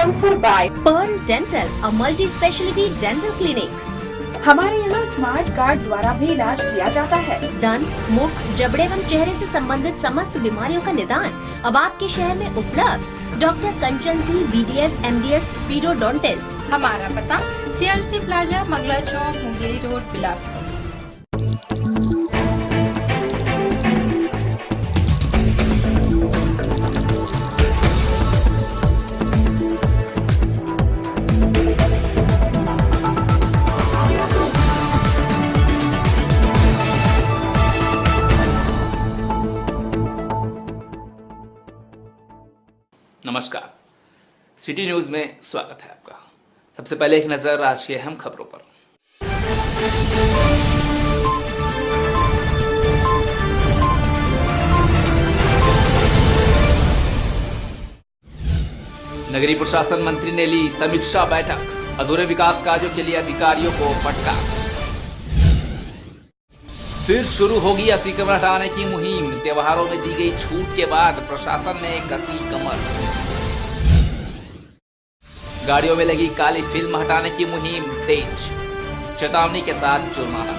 Sponsor by Perl dental, a multi speciality dental clinic. हमारे यहाँ smart card द्वारा भी इलाज किया जाता है। दंत, मुख, जबड़े एवं चेहरे से संबंधित समस्त बीमारियों का निदान अब आपके शहर में उपलब्ध। डॉक्टर कंचन सिंह, BDS, MDS, पीडोडोंटिस्ट। हमारा पता CLC प्लाजा, मंगला चौक, मुंगेरी रोड, बिलासपुर। नमस्कार, सिटी न्यूज में स्वागत है आपका। सबसे पहले एक नजर आज की अहम खबरों पर। नगरीय प्रशासन मंत्री ने ली समीक्षा बैठक, अधूरे विकास कार्यों के लिए अधिकारियों को फटकार। फिर शुरू होगी अतिक्रमण हटाने की मुहिम, त्योहारों में दी गई छूट के बाद प्रशासन ने कसी कमर। गाड़ियों में लगी काली फिल्म हटाने की मुहिम तेज, चेतावनी के साथ जुर्माना।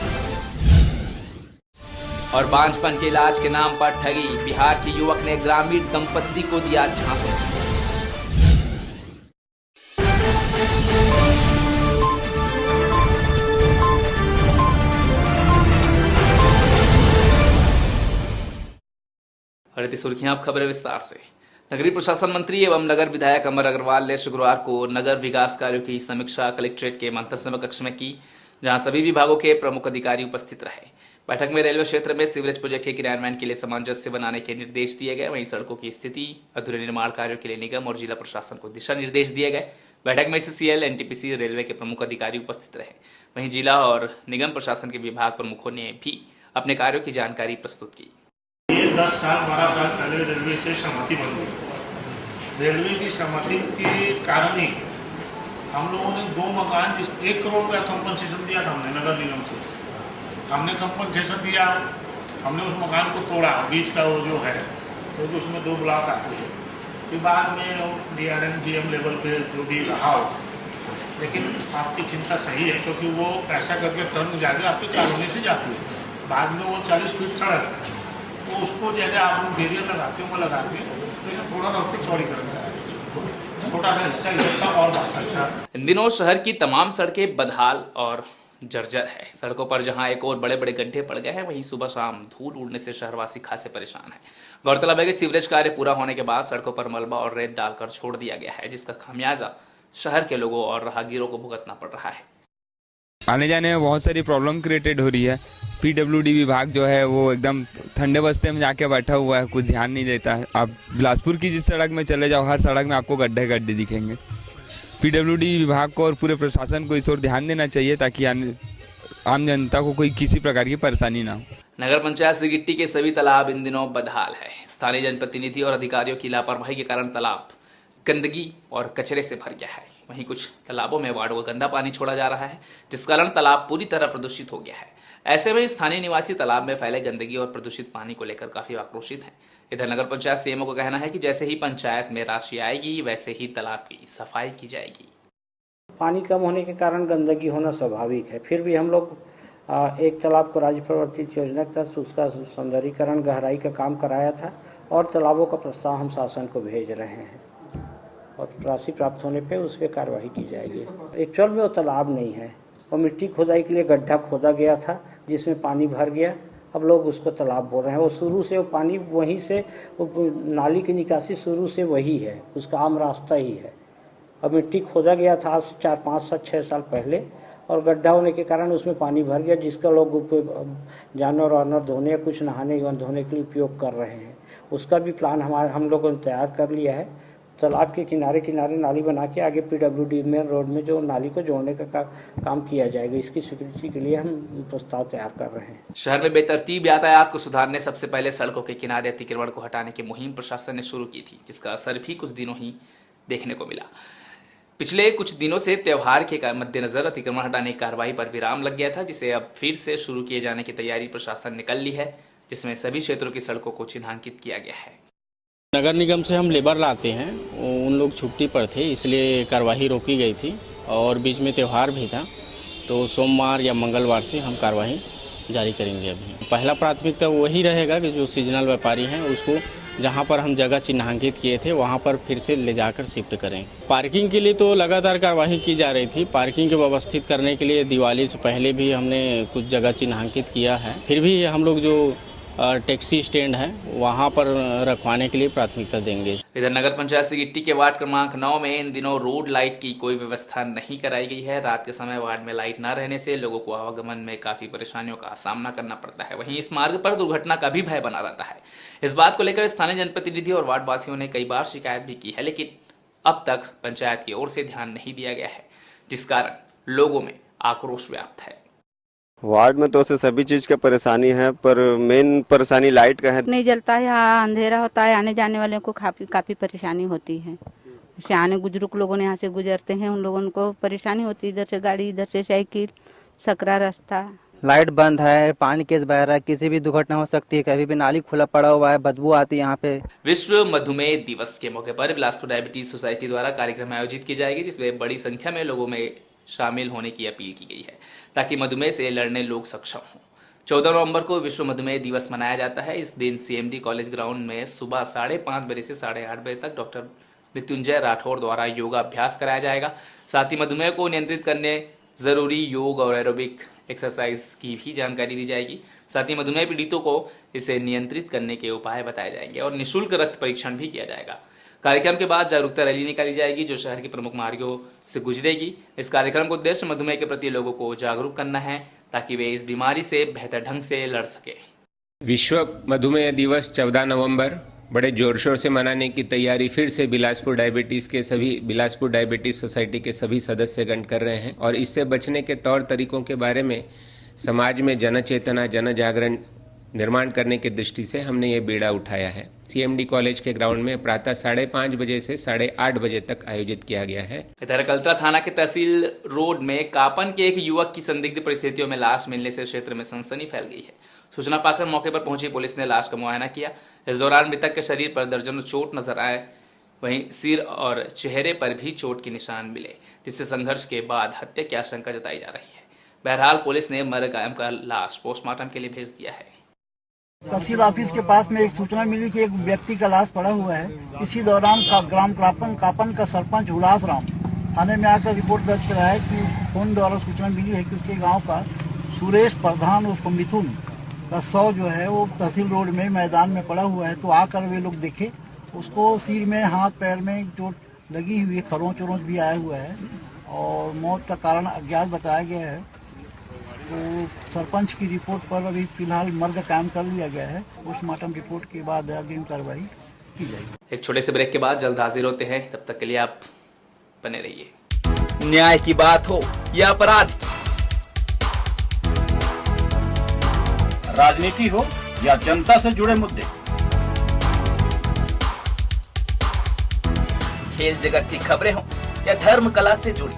और बांझपन के इलाज के नाम पर ठगी, बिहार के युवक ने ग्रामीण दंपत्ति को दिया झांसा। बढ़ती सुर्खियां, अब खबरें विस्तार से। नगरीय प्रशासन मंत्री एवं नगर विधायक अमर अग्रवाल ने शुक्रवार को नगर विकास कार्यों की समीक्षा कलेक्ट्रेट के मंत्रिसभा कक्ष में की, जहां सभी विभागों के प्रमुख अधिकारी उपस्थित रहे। बैठक में रेलवे क्षेत्र में सीवरेज प्रोजेक्ट के क्रियान्वयन के लिए सामंजस्य बनाने के निर्देश दिए गए। वहीं सड़कों की स्थिति, अधूरे निर्माण कार्यों के लिए निगम और जिला प्रशासन को दिशा निर्देश दिए गए। बैठक में CCL, NTPC, रेलवे के प्रमुख अधिकारी उपस्थित रहे। वहीं जिला और निगम प्रशासन के विभाग प्रमुखों ने भी अपने कार्यों की जानकारी प्रस्तुत की। 10 साल 12 साल पहले रेलवे से सहमति बन गई। रेलवे की सहमति के कारण ही हम लोगों ने 2 मकान, 1 करोड़ रुपया कंपनसेशन दिया था हमने नगर निगम से। हमने कंपनसेशन दिया, हमने उस मकान को तोड़ा, बीच का वो जो है, क्योंकि उसमें 2 ब्लॉक आते हैं। फिर बाद में DRM GM लेवल पे जो भी रहा हो, लेकिन आपकी चिंता सही है, क्योंकि वो ऐसा करके टर्न जाकर आपकी कॉलोनी से जाती है। बाद में वो 40 फीट सड़क है, तो उसको जैसे आप लोग बैरियर लगाते हो वो लगाते हैं, लेकिन थोड़ा सा उसको चौड़ी कर दिया, छोटा सा हिस्सा इधर और बाहर। इन दिनों शहर की तमाम सड़कें बदहाल और जर्जर है। सड़कों पर जहां एक और बड़े बड़े गड्ढे पड़ गए हैं, वहीं सुबह शाम धूल उड़ने से शहरवासी खासे परेशान है। गौरतलब है कि सीवरेज कार्य पूरा होने के बाद सड़कों पर मलबा और रेत डालकर छोड़ दिया गया है, जिसका खामियाजा शहर के लोगों और राहगीरों को भुगतना पड़ रहा है। आने जाने में बहुत सारी प्रॉब्लम क्रिएटेड हो रही है। PWD विभाग जो है वो एकदम ठंडे बस्ते में जाके बैठा हुआ है, कुछ ध्यान नहीं देता है। आप बिलासपुर की जिस सड़क में चले जाओ, हर सड़क में आपको गड्ढे गड्ढे दिखेंगे। PWD विभाग को और पूरे प्रशासन को इस ओर ध्यान देना चाहिए, ताकि आम जनता को कोई किसी प्रकार की परेशानी ना हो। नगर पंचायत सिरगिट्टी के सभी तालाब इन दिनों बदहाल है। स्थानीय जनप्रतिनिधि और अधिकारियों की लापरवाही के कारण तालाब गंदगी और कचरे से भर गया है। वहीं कुछ तालाबों में वार्ड का गंदा पानी छोड़ा जा रहा है, जिस कारण तालाब पूरी तरह प्रदूषित हो गया है। ऐसे में स्थानीय निवासी तालाब में फैले गंदगी और प्रदूषित पानी को लेकर काफी आक्रोशित हैं। इधर नगर पंचायत CMO का कहना है कि जैसे ही पंचायत में राशि आएगी, वैसे ही तालाब की सफाई की जाएगी। पानी कम होने के कारण गंदगी होना स्वाभाविक है। फिर भी हम लोग एक तालाब को राज्य प्रवर्तित योजना के तहत उसका सौंदर्यीकरण, गहराई का काम कराया था, और तालाबों का प्रस्ताव हम शासन को भेज रहे हैं, और राशि प्राप्त होने पे उस पर कार्रवाई की जाएगी। एक्चुअल में वो तालाब नहीं है, वो मिट्टी खोदाई के लिए गड्ढा खोदा गया था, जिसमें पानी भर गया। अब लोग उसको तालाब बोल रहे हैं। वो शुरू से वो पानी वहीं से, वो नाली की निकासी शुरू से वही है, उसका आम रास्ता ही है। अब मिट्टी खोदा गया था आज से 4, 5, 7, 6 साल पहले, और गड्ढा होने के कारण उसमें पानी भर गया, जिसका लोग जानवर वानवर धोने या कुछ नहाने धोने के लिए उपयोग कर रहे हैं। उसका भी प्लान हम लोगों ने तैयार कर लिया है। तालाब के किनारे किनारे नाली बना के आगे PWD मेन रोड में जो नाली को जोड़ने का काम किया जाएगा। इसकी स्वीकृति के लिए हम प्रस्ताव तैयार कर रहे हैं। शहर में बेतरतीब यातायात को सुधारने सबसे पहले सड़कों के किनारे अतिक्रमण को हटाने की मुहिम प्रशासन ने शुरू की थी, जिसका असर भी कुछ दिनों ही देखने को मिला। पिछले कुछ दिनों से त्योहार के मद्देनजर अतिक्रमण हटाने की कार्रवाई पर विराम लग गया था, जिसे अब फिर से शुरू किए जाने की तैयारी प्रशासन ने कर ली है, जिसमें सभी क्षेत्रों की सड़कों को चिन्हांकित किया गया है। नगर निगम से हम लेबर लाते हैं, उन लोग छुट्टी पर थे इसलिए कार्यवाही रोकी गई थी और बीच में त्यौहार भी था, तो सोमवार या मंगलवार से हम कार्यवाही जारी करेंगे। अभी पहला प्राथमिकता वही रहेगा कि जो सीजनल व्यापारी हैं उसको जहां पर हम जगह चिन्हांकित किए थे वहां पर फिर से ले जाकर शिफ्ट करें। पार्किंग के लिए तो लगातार कार्यवाही की जा रही थी। पार्किंग को व्यवस्थित करने के लिए दिवाली से पहले भी हमने कुछ जगह चिन्हांकित किया है। फिर भी हम लोग जो टैक्सी स्टैंड है वहां पर रखवाने के लिए प्राथमिकता देंगे। इधर नगर पंचायत सिगिट्टी के वार्ड क्रमांक 9 में इन दिनों रोड लाइट की कोई व्यवस्था नहीं कराई गई है। रात के समय वार्ड में लाइट न रहने से लोगों को आवागमन में काफी परेशानियों का सामना करना पड़ता है। वहीं इस मार्ग पर दुर्घटना का भी भय बना रहता है। इस बात को लेकर स्थानीय जनप्रतिनिधि और वार्ड वासियों ने कई बार शिकायत भी की है, लेकिन अब तक पंचायत की ओर से ध्यान नहीं दिया गया है, जिस कारण लोगों में आक्रोश व्याप्त है। वार्ड में तो से सभी चीज का परेशानी है, पर मेन परेशानी लाइट का है। नहीं जलता है, यहाँ अंधेरा होता है, आने जाने वालों को काफी परेशानी होती है। सियाने बुजुर्ग लोगों ने यहाँ से गुजरते हैं, उन लोगों को परेशानी होती है, इधर से गाड़ी, इधर से साइकिल, सकरा रास्ता। लाइट बंद है, पानी केस बह रहा है, किसी भी दुर्घटना हो सकती है, कभी भी नाली खुला पड़ा हुआ है, बदबू आती है यहाँ पे। विश्व मधुमेह दिवस के मौके पर बिलासपुर डायबिटीज सोसाइटी द्वारा कार्यक्रम आयोजित की जाएगी, जिसमें बड़ी संख्या में लोगों में शामिल होने की अपील की गई है ताकि मधुमेह से लड़ने लोग सक्षम हों। 14 नवंबर को विश्व मधुमेह दिवस मनाया जाता है। इस दिन CMD कॉलेज ग्राउंड में सुबह 5:30 बजे से 8:30 बजे तक डॉक्टर मृत्युंजय राठौर द्वारा योगा अभ्यास कराया जाएगा। साथ ही मधुमेह को नियंत्रित करने जरूरी योग और एरोबिक एक्सरसाइज की भी जानकारी दी जाएगी। साथ ही मधुमेह पीड़ितों को इसे नियंत्रित करने के उपाय बताए जाएंगे और निःशुल्क रक्त परीक्षण भी किया जाएगा। कार्यक्रम के बाद जागरूकता रैली निकाली जाएगी जो शहर के प्रमुख मार्गों से गुजरेगी। इस कार्यक्रम का उद्देश्य मधुमेह के प्रति लोगों को जागरूक करना है ताकि वे इस बीमारी से बेहतर ढंग से लड़ सके। विश्व मधुमेह दिवस 14 नवंबर बड़े जोर शोर से मनाने की तैयारी फिर से बिलासपुर डायबिटीज सोसाइटी के सभी सदस्यगण कर रहे हैं और इससे बचने के तौर तरीकों के बारे में समाज में जन चेतना, जन जागरण निर्माण करने की दृष्टि से हमने ये बीड़ा उठाया है। CMD कॉलेज के ग्राउंड में प्रातः 5:30 बजे से 8:30 बजे तक आयोजित किया गया है। इधर कल्तरा थाना के तहसील रोड में कापन के एक युवक की संदिग्ध परिस्थितियों में लाश मिलने से क्षेत्र में सनसनी फैल गई है। सूचना पाकर मौके पर पहुंची पुलिस ने लाश का मुआयना किया। इस दौरान मृतक के शरीर पर दर्जनों चोट नजर आए, वहीं सिर और चेहरे पर भी चोट के निशान मिले, जिससे संघर्ष के बाद हत्या की आशंका जताई जा रही है। बहरहाल पुलिस ने मृतकायम का लाश पोस्टमार्टम के लिए भेज दिया है। तहसील ऑफिस के पास में एक सूचना मिली कि एक व्यक्ति का लाश पड़ा हुआ है। इसी दौरान ग्राम कापन का सरपंच उल्लास राम थाने में आकर रिपोर्ट दर्ज कराया है कि उसको फोन द्वारा सूचना मिली है कि उसके गांव का सुरेश प्रधान उर्फ मिथुन का शव जो है वो तहसील रोड में मैदान में पड़ा हुआ है। तो आकर वे लोग देखे, उसको सिर में, हाथ पैर में चोट लगी हुई है, खरोंच वरोंच भी आया हुआ है और मौत का कारण अज्ञात बताया गया है। तो सरपंच की रिपोर्ट पर अभी फिलहाल मर्ग कायम कर लिया गया है। पोस्टमार्टम रिपोर्ट के बाद अग्रिम कार्रवाई की जाएगी। एक छोटे से ब्रेक के बाद जल्द हाजिर होते हैं, तब तक के लिए आप बने रहिए। न्याय की बात हो या अपराध की, राजनीति हो या जनता से जुड़े मुद्दे, खेल जगत की खबरें हो या धर्म कला से जुड़ी,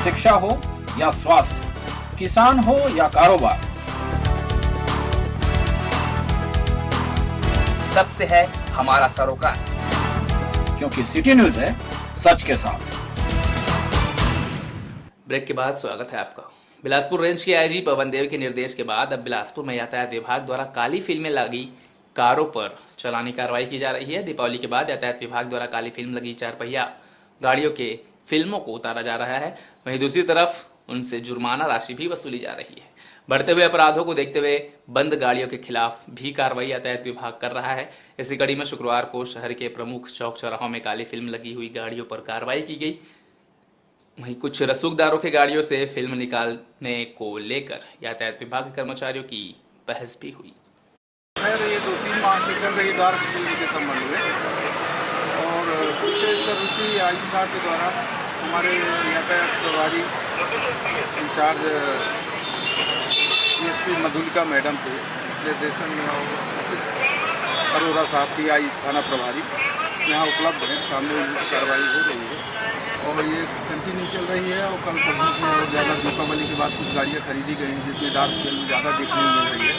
शिक्षा हो या स्वास्थ्य, किसान हो या कारोबार, सबसे है हमारा सरोकार, क्योंकि सिटी न्यूज है सच के साथ। ब्रेक के बाद स्वागत है आपका। बिलासपुर रेंज के IG पवन देव के निर्देश के बाद अब बिलासपुर में यातायात विभाग द्वारा काली फिल्म में लगी कारों पर चालानी कार्रवाई की जा रही है। दीपावली के बाद यातायात विभाग द्वारा काली फिल्म लगी 4 पहिया गाड़ियों के फिल्मों को उतारा जा रहा है, वहीं दूसरी तरफ उनसे जुर्माना राशि भी वसूली जा रही है। बढ़ते हुए अपराधों को देखते हुए बंद गाड़ियों के खिलाफ भी कार्रवाई यातायात विभाग कर रहा है। इसी कड़ी में शुक्रवार को शहर के प्रमुख चौक चौराहों में काली फिल्म लगी हुई गाड़ियों पर कार्रवाई की गई। वहीं कुछ रसूखदारों के गाड़ियों से फिल्म निकालने को लेकर यातायात विभाग के कर्मचारियों की बहस भी हुई। खैर ये 2-3 माह से चल रही डार्क फिल्म के संबंध में और विशेषकर रुचि IG साहब के द्वारा हमारे यातायात प्रभारी इंचार्ज DSP मधुलिका मैडम के निर्देशन में और अरोरा साहब PI थाना प्रभारी यहाँ उपलब्ध है, सामने उनकी कार्रवाई हो रही है और ये कंटिन्यू चल रही है। और कल परसों से और ज़्यादा दीपावली के बाद कुछ गाड़ियाँ खरीदी गई हैं जिसमें डार्क फिल्म ज़्यादा देखने को मिल रही है।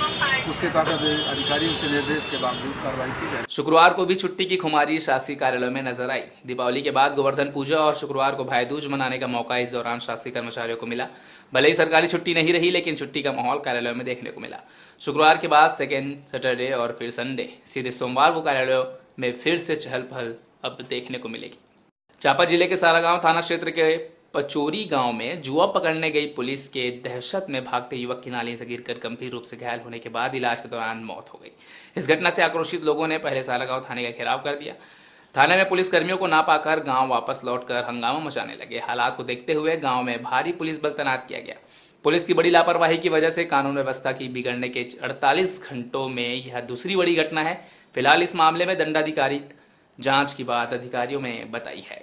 उसके तहत अधिकारियों से निर्देश के बावजूद कार्रवाई की जाए। शुक्रवार को भी छुट्टी की खुमारी शासकीय कार्यालय में नजर आई। दीपावली के बाद गोवर्धन पूजा और शुक्रवार को भाई दूज मनाने का मौका इस दौरान शासकीय कर्मचारियों को मिला। भले ही सरकारी छुट्टी नहीं रही, लेकिन छुट्टी का माहौल कार्यालयों में देखने को मिला। शुक्रवार के बाद सेकेंड सैटरडे और फिर संडे, सीधे सोमवार को कार्यालयों में फिर से चहल पहल अब देखने को मिलेगी। चांपा जिले के सारागांव थाना क्षेत्र के पचोरी गांव में जुआ पकड़ने गई पुलिस के दहशत में भागते युवक की नाली से गिरकर गंभीर रूप से घायल होने के बाद इलाज के दौरान मौत हो गई। इस घटना से आक्रोशित लोगों ने पहले सारागांव थाने का घेराव कर दिया। थाने में पुलिस कर्मियों को ना पाकर गांव वापस लौटकर हंगामा मचाने लगे। हालात को देखते हुए गांव में भारी पुलिस बल तैनात किया गया। पुलिस की बड़ी लापरवाही की वजह से कानून व्यवस्था की बिगड़ने के 48 घंटों में यह दूसरी बड़ी घटना है। फिलहाल इस मामले में दंडाधिकारी जांच की बात अधिकारियों में बताई है।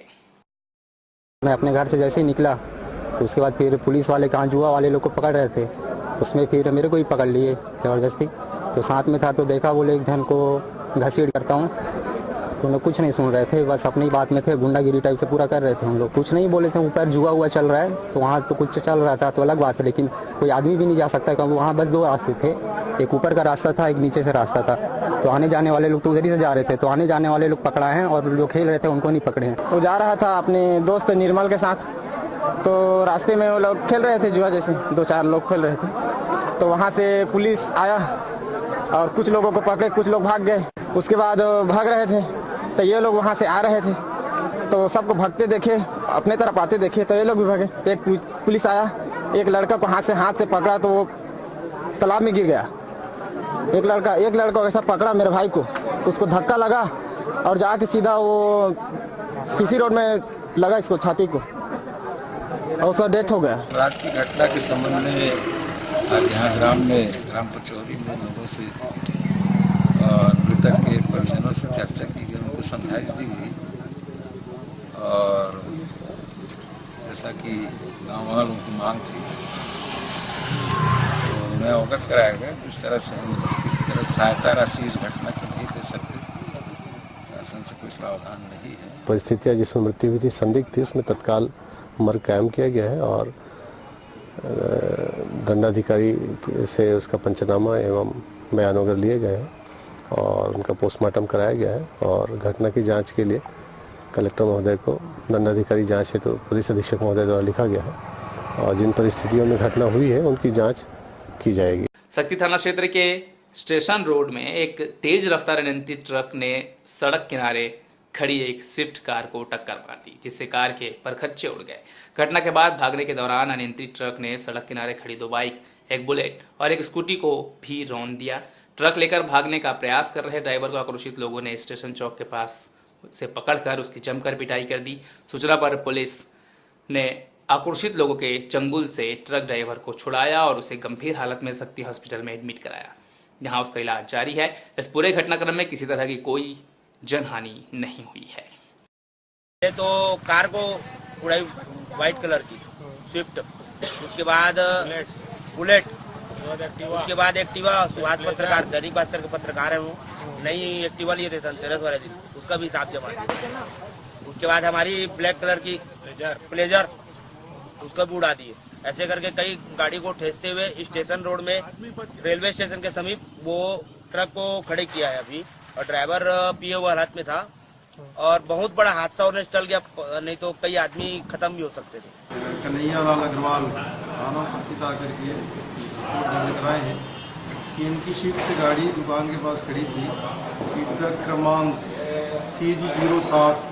मैं अपने घर से जैसे ही निकला तो उसके बाद फिर पुलिस वाले कहाँ जुआ वाले लोग को पकड़ रहे थे, तो उसमें फिर मेरे को ही पकड़ लिए ज़बरदस्ती। तो साथ में था तो देखा बोले एक जन को घसीट करता हूँ, तो हम लोग कुछ नहीं सुन रहे थे, बस अपनी बात में थे। गुंडागिरी टाइप से पूरा कर रहे थे हम लोग, कुछ नहीं बोले थे। ऊपर जुआ हुआ चल रहा है तो वहाँ तो कुछ चल रहा था तो अलग बात है, लेकिन कोई आदमी भी नहीं जा सकता क्योंकि वहाँ बस दो रास्ते थे, एक ऊपर का रास्ता था, एक नीचे से रास्ता था। तो आने जाने वाले लोग तो उधर ही से जा रहे थे, तो आने जाने वाले लोग पकड़ा हैं और जो खेल रहे थे उनको नहीं पकड़े हैं। वो जा रहा था अपने दोस्त निर्मल के साथ, तो रास्ते में वो लोग खेल रहे थे जुआ, जैसे 2-4 लोग खेल रहे थे। तो वहाँ से पुलिस आया और कुछ लोगों को पकड़े, कुछ लोग भाग गए। उसके बाद भाग रहे थे तो ये लोग वहाँ से आ रहे थे, तो सबको भागते देखे, अपने तरफ आते देखे तो ये लोग भी भागे। तो एक पुलिस आया, एक लड़का को हाथ से पकड़ा तो वो तालाब में गिर गया। एक लड़का ऐसा पकड़ा मेरे भाई को, तो उसको धक्का लगा और जाके सीधा वो सीसी रोड में लगा इसको छाती को और उसका डेथ हो गया। रात की घटना के संबंध में आज यहाँ ग्राम पचौरी में लोगों से मृतक के परिजनों से चर्चा की गई, उनको समझाइश दी गई और जैसा कि गाँव वालों की मांग थी तो उन्हें अवगत कराया गया। इस तरह से हम किसी तरह सहायता राशि इस घटना को नहीं दे सकते, शासन से कोई प्रावधान नहीं है। परिस्थितियाँ जिसमें मृत्यु हुई थी, संदिग्ध थी, उसमें तत्काल मर्ग कायम किया गया है और दंडाधिकारी से उसका पंचनामा एवं बयान वगैरह लिए गए हैं और उनका पोस्टमार्टम कराया गया है और घटना की जांच के लिए कलेक्टर महोदय को दंडाधिकारी जांच है तो पुलिस अधीक्षक महोदय द्वारा लिखा गया है और जिन परिस्थितियों में घटना हुई है उनकी जांच की जाएगी। सक्ती थाना क्षेत्र के स्टेशन रोड में एक तेज रफ्तार अनियंत्रित ट्रक ने सड़क किनारे खड़ी एक स्विफ्ट कार को टक्कर मार दी, जिससे कार के परखच्चे उड़ गए। घटना के बाद भागने के दौरान अनियंत्रित ट्रक ने सड़क किनारे खड़ी 2 बाइक, एक बुलेट और एक स्कूटी को भी रौंद दिया। ट्रक लेकर भागने का प्रयास कर रहे ड्राइवर को आक्रोशित लोगों ने स्टेशन चौक के पास से पकड़कर उसकी जमकर पिटाई कर दी। सूचना पर पुलिस ने आक्रोशित लोगों के चंगुल से ट्रक ड्राइवर को छुड़ाया और उसे गंभीर हालत में शक्ति हॉस्पिटल में एडमिट कराया, जहां उसका इलाज जारी है। इस पूरे घटनाक्रम में किसी तरह की कोई जनहानि नहीं हुई है। ये तो कार को उड़ाई व्हाइट कलर की स्विफ्ट, उसके बाद बुलेट, उसके बाद एक्टिवा। सुभाष पत्रकार, दैनिक भास्कर के पत्रकार है वो, नई एक्टिवा लिए थे धनतेरस वाले दिन, उसका भी हिसाब जमा दिया। उसके बाद हमारी ब्लैक कलर की प्लेजर, उसका भी उड़ा दिए। ऐसे करके कई गाड़ी को ठेसते हुए स्टेशन रोड में रेलवे स्टेशन के समीप वो ट्रक को खड़े किया है अभी, और ड्राइवर पिए हुए हालत में था और बहुत बड़ा हादसा होने से टल गया, नहीं तो कई आदमी खत्म भी हो सकते थे। कन्हैया लाल अग्रवाल थाना उपस्थित आकर के रिपोर्ट कराए हैं कि इनकी शिफ्ट गाड़ी दुकान के पास खड़ी थी। ट्रक क्रमांक CG07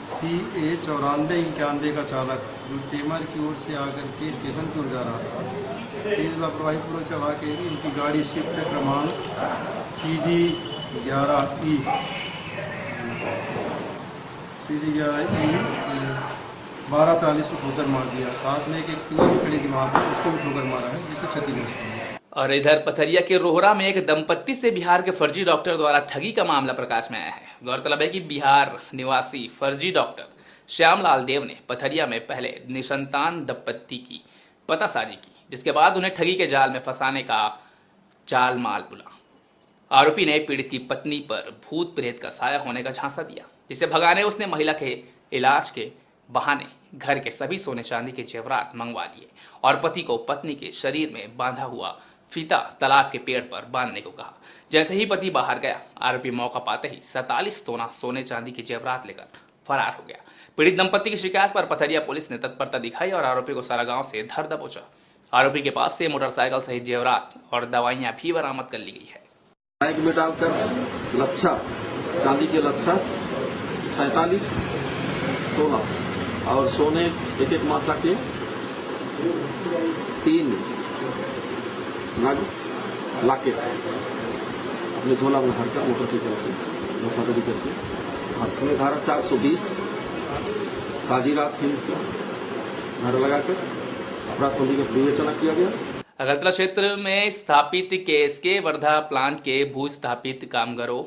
CA 9491 का चालक जो टेमर की ओर से आकर के स्टेशन की ओर जा रहा था, तेज लापरवाही पूर्वक चला के इनकी गाड़ी शिफ्ट क्रमांक CG 11E 1243 को ठोकर मार दिया। साथ में एक एक्टिवा भी खड़ी थी वहाँ पर, उसको भी ठोकर मारा है, जिससे क्षतिग्रस्त हुआ। और इधर पथरिया के रोहरा में एक दंपत्ति से बिहार के फर्जी डॉक्टर द्वारा ठगी का मामला प्रकाश में आया है। गौरतलब है कि बिहार निवासी फर्जी डॉक्टर श्यामलाल देव ने पथरिया में पहले निसंतान दंपत्ति की पतासाजी की, जिसके बाद उन्हें ठगी के जाल में फंसाने का चाल माल बुला। आरोपी ने पीड़ित की पत्नी पर भूत प्रेत का साया होने का झांसा दिया, जिसे भगाने उसने महिला के इलाज के बहाने घर के सभी सोने चांदी के जेवरात मंगवा लिए और पति को पत्नी के शरीर में बांधा हुआ फीता तालाब के पेड़ पर बांधने को कहा। जैसे ही पति बाहर गया, आरोपी मौका पाते ही 47 तोला सोने चांदी के जेवरात लेकर फरार हो गया। पीड़ित दंपति की शिकायत पर पथरिया पुलिस ने तत्परता दिखाई और आरोपी को सारा गांव से धर दबोचा। आरोपी के पास से मोटरसाइकिल सहित जेवरात और दवाइयां भी बरामद कर ली गई है। बाइक में डालकर लच्छा, चांदी के लच्छा 47 तोला और सोने एक मासा के 3 नग लाके अपने झोला में भरकर मोटरसाइकिल से धोखाधड़ी करके हादसे में धारा 420 ताजी रात थी घर लगाकर अपराध पंजी का विवेचना किया गया। अगरतला क्षेत्र में स्थापित केएसके वर्धा प्लांट के भू स्थापित कामगारों,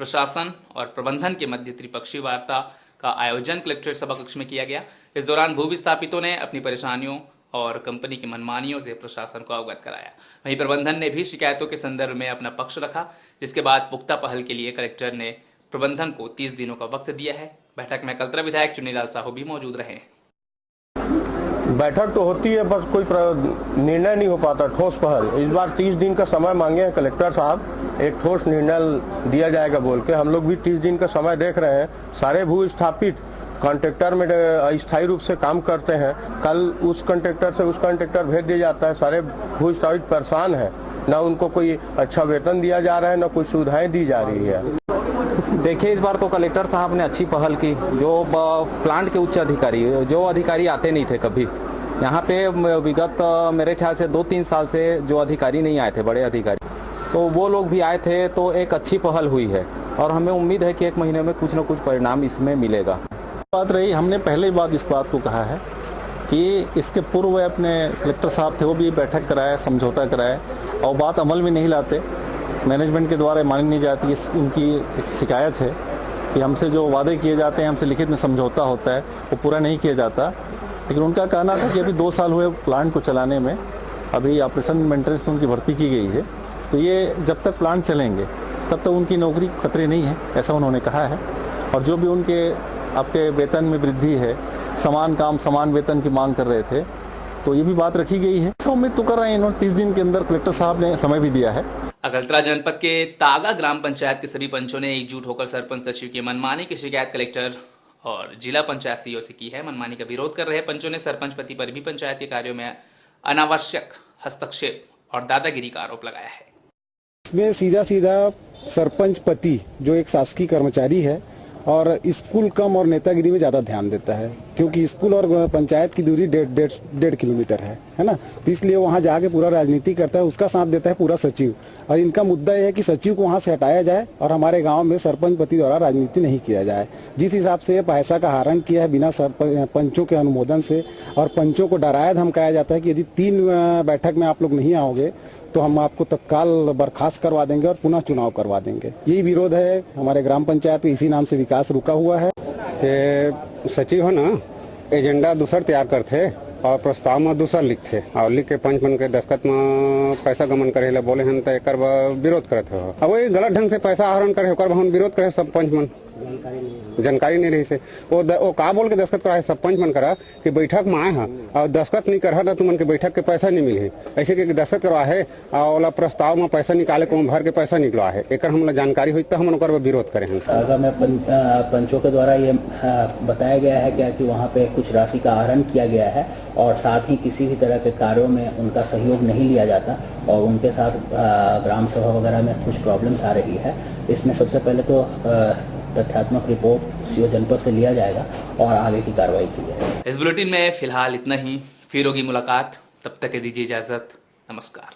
प्रशासन और प्रबंधन के मध्य त्रिपक्षीय वार्ता का आयोजन कलेक्ट्रेट सभा कक्ष में किया गया। इस दौरान भू विस्थापितों ने अपनी परेशानियों और कंपनी की मनमानियों से प्रशासन को अवगत कराया। वहीं प्रबंधन ने भी शिकायतों के संदर्भ में अपना पक्ष रखा, जिसके बाद पुख्ता पहल के लिए कलेक्टर ने प्रबंधन को 30 दिनों का वक्त दिया है। बैठक में कलतरा विधायक चुन्नीलाल साहू भी मौजूद रहे। बैठक तो होती है, बस कोई निर्णय नहीं हो पाता ठोस पहल। इस बार 30 दिन का समय मांगे हैं कलेक्टर साहब, एक ठोस निर्णय दिया जाएगा बोल के। हम लोग भी 30 दिन का समय देख रहे हैं। सारे भू स्थापित कॉन्ट्रैक्टर में अस्थायी रूप से काम करते हैं, कल उस कॉन्ट्रैक्टर से उस कॉन्ट्रैक्टर भेज दिया जाता है। सारे भू स्थापित परेशान है, न उनको कोई अच्छा वेतन दिया जा रहा है, न कोई सुविधाएं दी जा रही है। देखिए, इस बार तो कलेक्टर साहब ने अच्छी पहल की। जो प्लांट के उच्च अधिकारी, जो अधिकारी आते नहीं थे कभी यहाँ पे, विगत मेरे ख्याल से 2-3 साल से जो अधिकारी नहीं आए थे, बड़े अधिकारी, तो वो लोग भी आए थे, तो एक अच्छी पहल हुई है और हमें उम्मीद है कि 1 महीने में कुछ न कुछ परिणाम इसमें मिलेगा। बात रही, हमने पहले बात इस बात को कहा है कि इसके पूर्व अपने कलेक्टर साहब थे, वो भी बैठक कराए, समझौता कराए और बात अमल में नहीं लाते। मैनेजमेंट के द्वारा मानी नहीं जाती। उनकी एक शिकायत है कि हमसे जो वादे किए जाते हैं, हमसे लिखित में समझौता होता है, वो पूरा नहीं किया जाता। लेकिन उनका कहना था कि अभी 2 साल हुए प्लांट को चलाने में, अभी ऑपरेशन मेंटेनेंस में उनकी भर्ती की गई है, तो ये जब तक प्लांट चलेंगे तब तक उनकी नौकरी खतरे नहीं है, ऐसा उन्होंने कहा है। और जो भी उनके आपके वेतन में वृद्धि है, समान काम समान वेतन की मांग कर रहे थे, तो ये भी बात रखी गई है। ऐसा उम्मीद तो कर रहे हैं इन्होंने। 30 दिन के अंदर कलेक्टर साहब ने समय भी दिया है। अगरतला जनपद के तागा ग्राम पंचायत के सभी पंचों ने एकजुट होकर सरपंच सचिव की मनमानी की शिकायत कलेक्टर और जिला पंचायत सीईओ से की है। मनमानी का विरोध कर रहे पंचों ने सरपंच पति पर भी पंचायत के कार्यों में अनावश्यक हस्तक्षेप और दादागिरी का आरोप लगाया है। इसमें सीधा सरपंच पति जो एक शासकीय कर्मचारी है और स्कूल कम और नेतागिरी में ज्यादा ध्यान देता है, क्योंकि स्कूल और पंचायत की दूरी 1.5 किलोमीटर है ना, तो इसलिए वहाँ जाके पूरा राजनीति करता है। उसका साथ देता है पूरा सचिव, और इनका मुद्दा यह है कि सचिव को वहाँ से हटाया जाए और हमारे गांव में सरपंच पति द्वारा राजनीति नहीं किया जाए। जिस हिसाब से पैसा का हरण किया है बिना पंचों के अनुमोदन से, और पंचों को डराया धमकाया जाता है कि यदि 3 बैठक में आप लोग नहीं आओगे तो हम आपको तत्काल बर्खास्त करवा देंगे और पुनः चुनाव करवा देंगे। यही विरोध है हमारे ग्राम पंचायत, इसी नाम से विकास रुका हुआ है। सचिव है ना, एजेंडा दूसर तैयार करते और प्रस्ताव में दूसर लिखते और लिख के पंच मन के दस्खत में पैसा गमन करे बोले हम तो एक विरोध करते हो। अब वही गलत ढंग से पैसा आहरण करे होकर हम विरोध करे। सब पंच मन जानकारी नहीं रही से वो का बोल के दस्खत करा है। सब पंच मन करा कि बैठक में आए हैं और दस्खत नहीं करा तो तुमन के बैठक के पैसा नहीं मिले, ऐसे कि दस्खत करवा है और प्रस्ताव में पैसा निकाले को भर के पैसा निकला है। एक हम जानकारी हुई तो हम विरोध करें हैं। तागा में पंचों के द्वारा ये बताया गया है क्या कि वहाँ पे कुछ राशि का आहरण किया गया है और साथ ही किसी भी तरह के कार्यों में उनका सहयोग नहीं लिया जाता और उनके साथ ग्राम सभा वगैरह में कुछ प्रॉब्लम्स आ रही है। इसमें सबसे पहले तो तथ्यात्मक रिपोर्ट सीओ जनपद से लिया जाएगा और आगे की कार्रवाई की जाएगी। इस बुलेटिन में फिलहाल इतना ही, फिर होगी मुलाकात, तब तक के दीजिए इजाजत, नमस्कार।